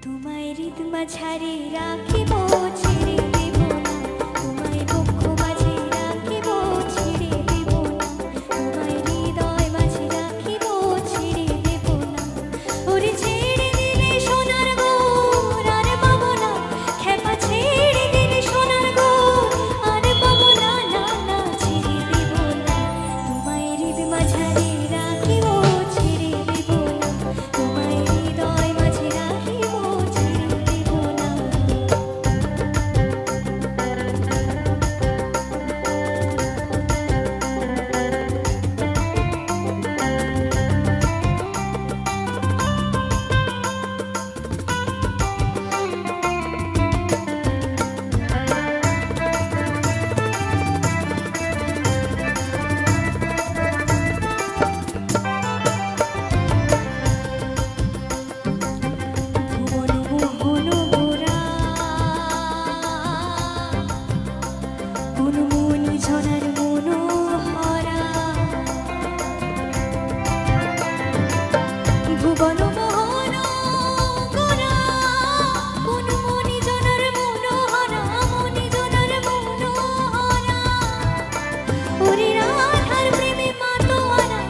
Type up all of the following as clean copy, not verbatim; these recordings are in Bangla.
তোমায় হৃদ মাঝারে রাখিব ছেড়ে দেব না, তোমায় বক্ষ মাঝে রাখিব ছেড়ে দেব না, তোমায় হৃদয় মাঝে রাখিব ছেড়ে দেব না। ওরে ছেড়ে দিলে সোনার গোর আর পাবো না, খেপা ছেড়ে দিলে সোনার গোর আর পাবো না, না না ছেড়ে দেব না। তোমায় হৃদ মাঝারে রাখিব ছেড়ে দেব না, তোমায় হৃদয় মাঝে রাখিব ছেড়ে দেব না। ভুবন মোহন মোরা কোন মনি ঝরার মনোহরা, ভুবন মোহন গোরা কোন মনি ঝরার মনোহরা, মনি ঝরার মনোহরা। ওরে রাধার প্রেমে মাতোয়ারা,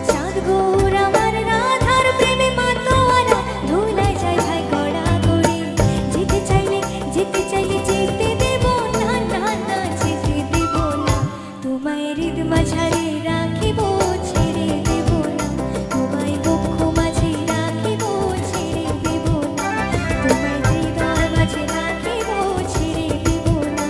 চাঁদ গৌর আমার রাধার প্রেমে মাতোয়ারা, ধুলায় যায় ভাই গড়া গড়ি, যেতে চাইলে যেতে দেব না, না না যেতে দেব না। তোমায় হৃদ মাঝারে রাখিব ছেড়ে দেব না, তোমায় বক্ষ মাঝে রাখিব ছেড়ে দেব না, তোমায় হৃদয় মাঝে রাখিব ছেড়ে দেব না।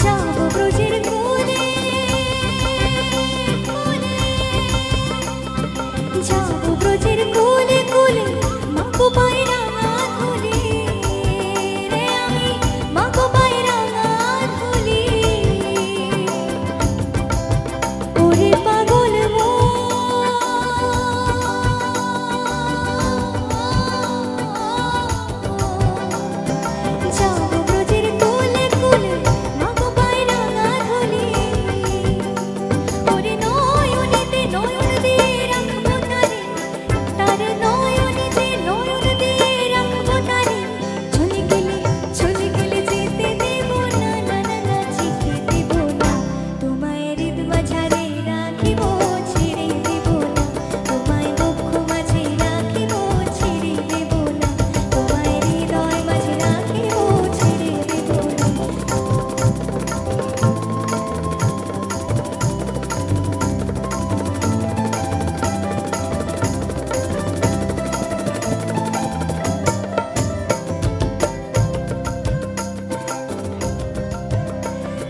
যাবো ব্রজের কোলে কোলে, যাবো ব্রজের কোলে কোলে, মাগো পায়ে রাঙা ধুলি রে, আমি মাগো পায়ে রাঙা ধুলি। ওরে পাগল যাবো ব্রজের কোলে কোলে, মাগো পায়ে রাঙা ধুলি। ওরে নয়নেতে নয়ন দিয়ে রাখবো তারে, তারে নয়নেতে নয়ন দিয়ে রাখবো তারে। চলে গেলে যেতে দেব না, না না না যেতে দেব না। তোমায় হৃদ মাঝারে রাখিব ছেড়ে দেব না, তোমায় বক্ষ মাঝে রাখিব ছেড়ে দেব না, তোমায় হৃদয় মাঝে রাখিব ছেড়ে দেব না।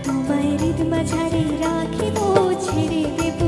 তোমায় হৃদ মাঝারে রাখিব ছেড়ে দেব